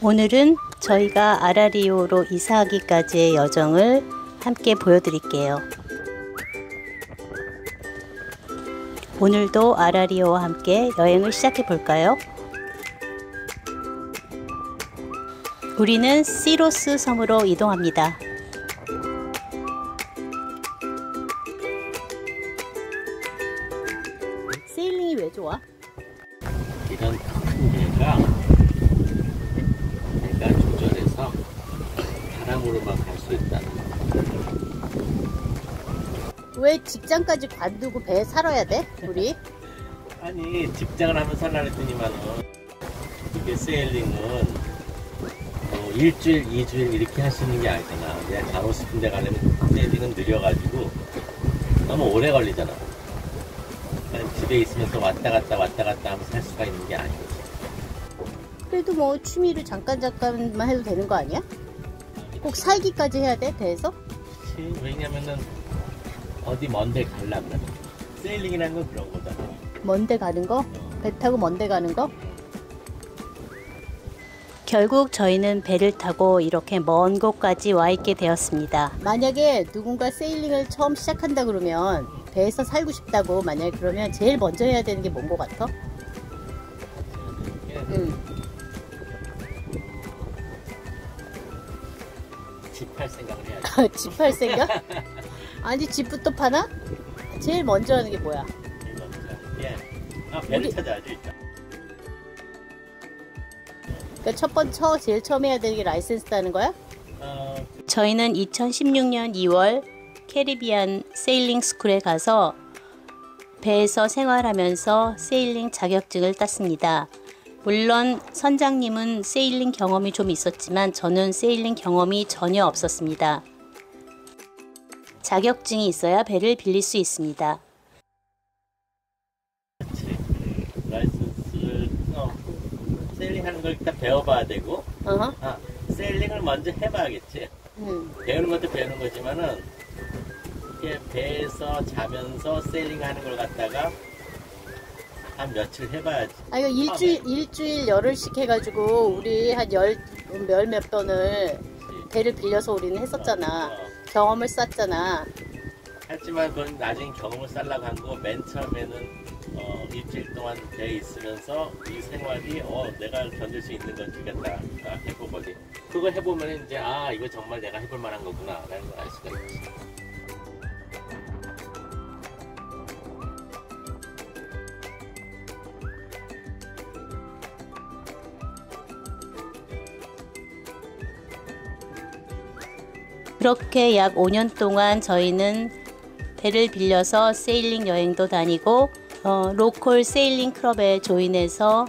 오늘은 저희가 아라리오로 이사하기까지의 여정을 함께 보여드릴게요. 오늘도 아라리오와 함께 여행을 시작해 볼까요? 우리는 시로스 섬으로 이동합니다. 세일링이 왜 좋아? 이런 큰 배가 조절해서 바람으로만 갈 수 있다는 거. 왜 직장까지 관두고 배에 살아야 돼? 우리? 아니 직장을 하면 살라 했더니만은 이게 세일링은 뭐 일주일, 2주일 이렇게 할 수 있는 게 아니잖아. 그냥 가고 싶은 데 가려면 세일링은 느려가지고 너무 오래 걸리잖아. 그냥 집에 있으면서 왔다 갔다 하면서 할 수가 있는 게 아니지. 그래도 뭐 취미를 잠깐만 해도 되는 거 아니야? 꼭 살기까지 해야 돼? 배에서? 그치. 왜냐면은 어디 먼데 가려고 그러면 세일링이라는 건 그런 거잖아. 먼데 가는 거? 배 타고 먼데 가는 거? 결국 저희는 배를 타고 이렇게 먼 곳까지 와 있게 되었습니다. 만약에 누군가 세일링을 처음 시작한다 그러면 배에서 살고 싶다고 만약에 그러면 제일 먼저 해야 되는 게 뭔 거 같아? 집 팔 생각을 해야지. 집 팔 생각? 아니 집부터 파나? 제일 먼저 하는 게 뭐야? 제일 먼저 하는 게 배를 찾아야지 일단. 그러니까 첫 번째 제일 처음 해야 되는 게 라이센스 따는 거야? 저희는 2016년 2월 캐리비안 세일링 스쿨에 가서 배에서 생활하면서 세일링 자격증을 땄습니다. 물론 선장님은 세일링 경험이 좀 있었지만 저는 세일링 경험이 전혀 없었습니다. 자격증이 있어야 배를 빌릴 수 있습니다. 그렇지. 라이선스를 세일링 하는 걸 일단 배워봐야 되고 세일링을 먼저 해봐야겠지. 배우는 것도 배우는 거지만은 이게 배에서 자면서 세일링 하는 걸 갖다가 한 며칠 해봐야지. 아 이거 일주일 열흘씩 해가지고 우리 한 몇 번을 배를 빌려서 우리는 했었잖아. 경험을 쌓잖아. 하지만 그건 나중에 경험을 쌓으려고 한 거. 맨 처음에는 일주일 동안 배에 있으면서 이 생활이 내가 견딜 수 있는 건지 다 해보거든. 그거 해보면 이제 이거 정말 내가 해볼 만한 거구나 라는 걸 알 수가 있지. 그렇게 약 5년 동안 저희는 배를 빌려서 세일링 여행도 다니고 로컬 세일링 클럽에 조인해서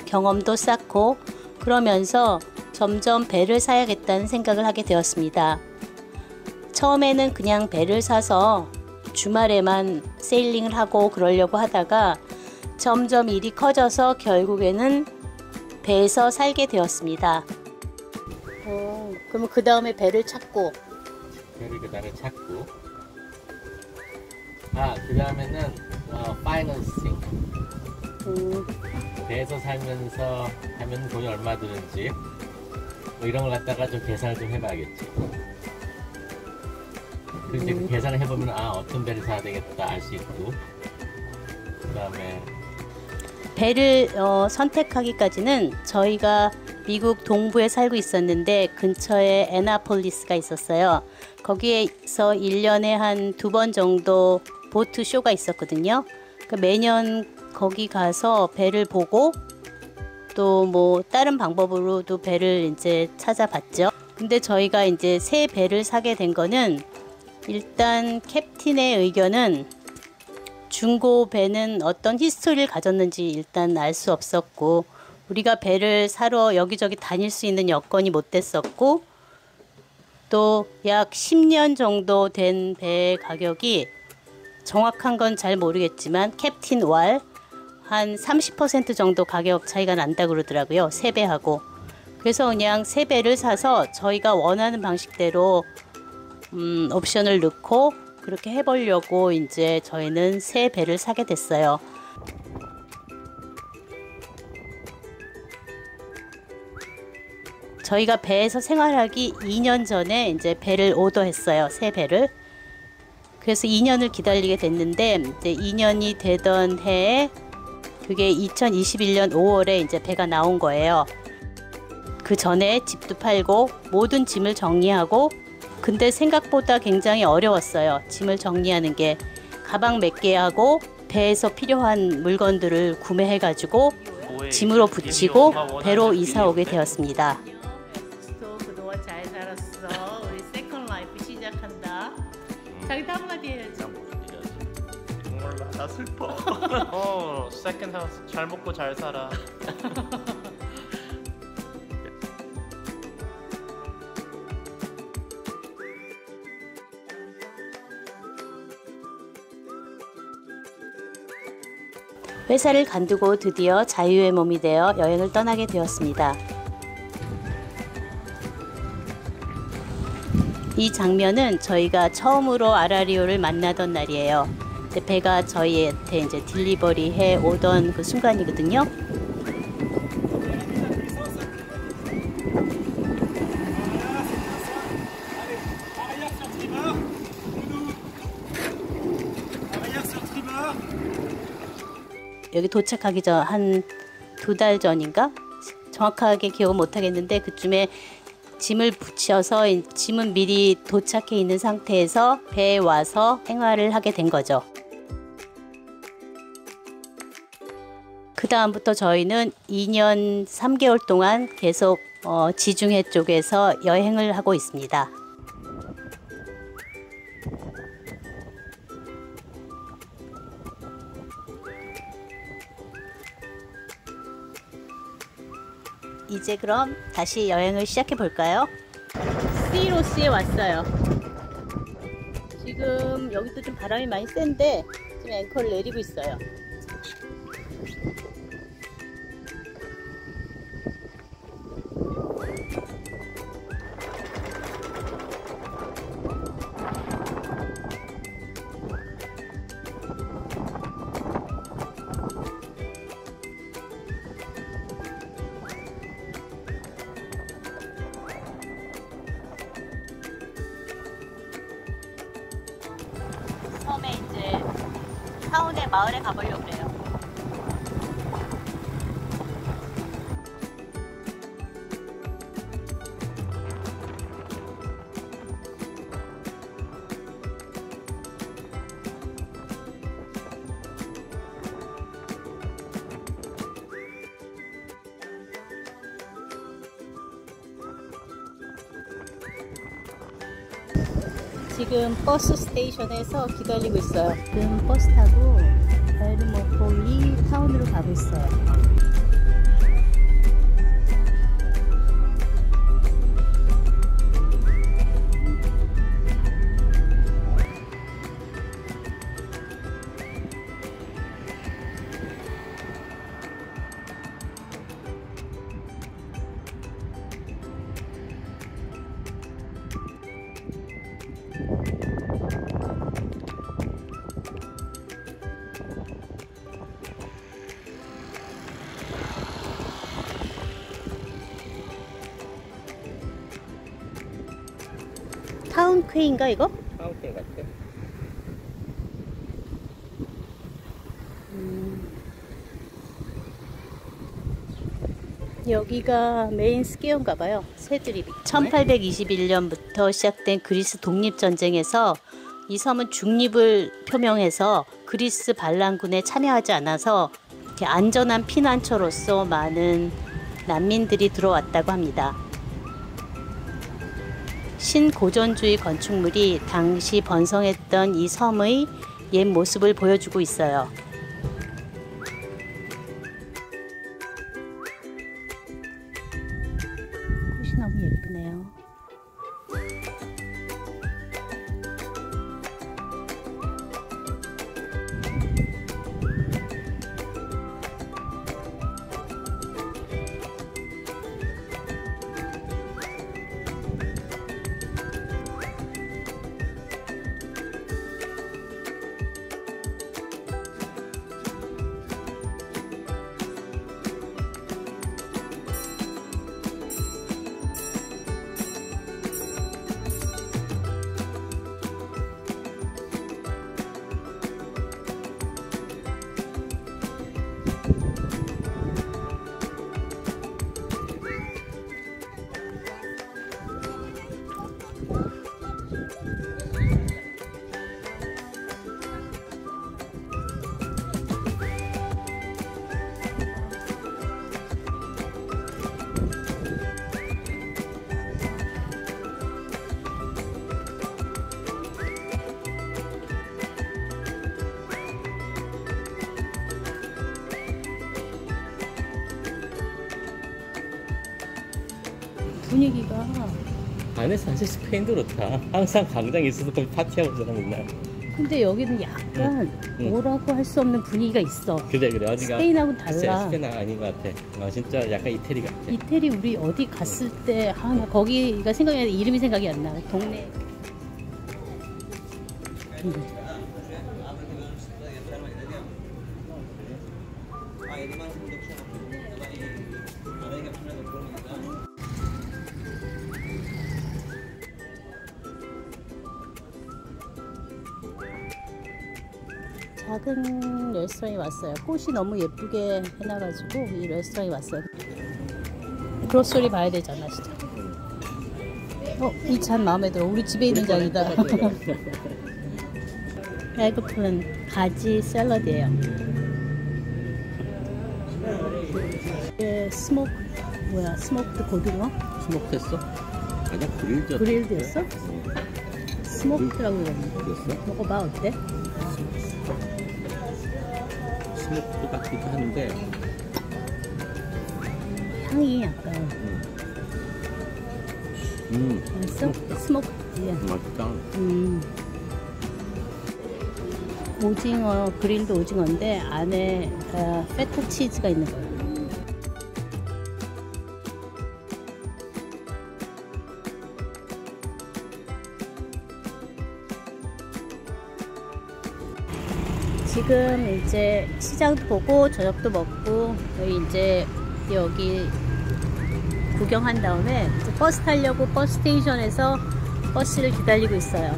경험도 쌓고 그러면서 점점 배를 사야겠다는 생각을 하게 되었습니다. 처음에는 그냥 배를 사서 주말에만 세일링을 하고 그러려고 하다가 점점 일이 커져서 결국에는 배에서 살게 되었습니다. 그러면 그 다음에 배를 찾고 배를 그 다음에 찾고 그 다음에는 파이낸싱. 배에서 살면서 하면 돈이 얼마 드는지 뭐 이런 걸 갖다가 좀 계산을 좀 해봐야겠지. 그리고 이제 그 계산을 해보면 어떤 배를 사야 되겠다 알 수 있고 그 다음에 배를 선택하기까지는 저희가 미국 동부에 살고 있었는데 근처에 애나폴리스가 있었어요. 거기에서 1년에 한 2번 정도 보트 쇼가 있었거든요. 그러니까 매년 거기 가서 배를 보고 또 뭐 다른 방법으로도 배를 이제 찾아봤죠. 근데 저희가 이제 새 배를 사게 된 거는 일단 캡틴의 의견은 중고 배는 어떤 히스토리를 가졌는지 일단 알 수 없었고 우리가 배를 사러 여기저기 다닐 수 있는 여건이 못 됐었고 또 약 10년 정도 된 배 가격이 정확한 건 잘 모르겠지만 캡틴 왈 한 30% 정도 가격 차이가 난다 그러더라고요. 새 배하고. 그래서 그냥 새 배를 사서 저희가 원하는 방식대로 옵션을 넣고 그렇게 해보려고 이제 저희는 새 배를 사게 됐어요. 저희가 배에서 생활하기 2년 전에 이제 배를 오더했어요. 새 배를. 그래서 2년을 기다리게 됐는데 이제 2년이 되던 해에 그게 2021년 5월에 이제 배가 나온 거예요. 그 전에 집도 팔고 모든 짐을 정리하고, 근데 생각보다 굉장히 어려웠어요. 짐을 정리하는 게. 가방 몇 개 하고 배에서 필요한 물건들을 구매해 가지고 짐으로 붙이고 배로 이사 오게 되었습니다. 너와 잘 살았어. 우리 세컨 라이프 시작한다. 자기도 한마디 해야지. 몰라, 나 슬퍼. 세컨 하우스 잘 먹고 잘 살아. 회사를 간두고 드디어 자유의 몸이 되어 여행을 떠나게 되었습니다. 이 장면은 저희가 처음으로 아라리오를 만나던 날이에요. 이제 배가 저희한테 이제 딜리버리 해 오던 그 순간이거든요. 여기 도착하기 전 한 2달 전인가? 정확하게 기억은 못하겠는데 그쯤에 짐을 붙여서 짐은 미리 도착해 있는 상태에서 배에 와서 생활을 하게 된 거죠. 그 다음부터 저희는 2년 3개월 동안 계속 지중해 쪽에서 여행을 하고 있습니다. 이제 그럼 다시 여행을 시작해 볼까요? 시로스에 왔어요. 지금 여기도 좀 바람이 많이 센데 지금 앵커를 내리고 있어요. 섬에 이제 타운의 마을에 가보려고 그래요. 지금 버스 스테이션에서 기다리고 있어요. 지금 버스 타고 에르모폴리 타운으로 가고 있어요. 타운 퀘인가 이거? 파운틴 같아. 여기가 메인 스키어인가 봐요. 새들이 1821년부터 시작된 그리스 독립전쟁에서 이 섬은 중립을 표명해서 그리스 반란군에 참여하지 않아서 이렇게 안전한 피난처로서 많은 난민들이 들어왔다고 합니다. 신고전주의 건축물이 당시 번성했던 이 섬의 옛 모습을 보여주고 있어요. 꽃이 너무 예쁘네요. 분위기가. 안에서 사실 스페인도 그렇다. 항상 광장에 있어서 거기 파티하고 있잖아 맨날. 근데 여기는 약간 응. 뭐라고 할 수 없는 분위기가 있어. 그래 어디가 스페인하고는 달라. 스페인 아닌 것 같아. 진짜 약간 이태리 같아. 이태리 우리 어디 갔을 때 나 거기가 생각이 안 나. 이름이 생각이 안 나. 동네. 작은 레스토랑에 왔어요. 꽃이 너무 예쁘게 해놔가지고 이 레스토랑에 왔어요. 그로소리 봐야 되잖아, 진짜. 이 잔 마음에 들어. 우리 집에 있는 잔이다. 에그플랜 가지 샐러드예요. 스모크드 고등어? 스모크했어? 아니야 그릴드. 그릴드였어? 스모크드라고 그러는데. 그랬어? 먹어봐, 어때? 스모크 같기도 한데. 향이 약간. 맛있어? 스모크. 맛있다. 오징어, 그릴드 오징어인데 안에 페타 치즈가 있는 거예요. 지금 이제 시장도 보고 저녁도 먹고 이제 여기 구경한 다음에 이제 버스 타려고 버스 스테이션에서 버스를 기다리고 있어요.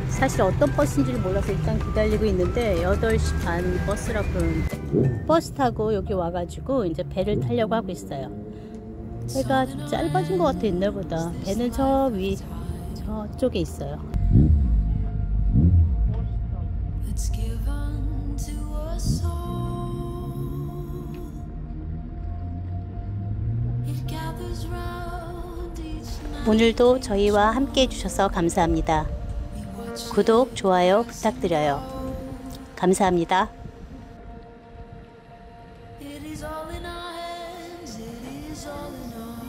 사실 어떤 버스인지를 몰라서 일단 기다리고 있는데 8시 반 버스라고 그러는데 버스 타고 여기 와가지고 이제 배를 타려고 하고 있어요. 배가 좀 짧아진 것 같아 옛날보다. 배는 저 위 저쪽에 있어요. 오늘도 저희와 함께 해주셔서 감사합니다. 구독, 좋아요 부탁드려요. 감사합니다. It is all in our hands, it is all in our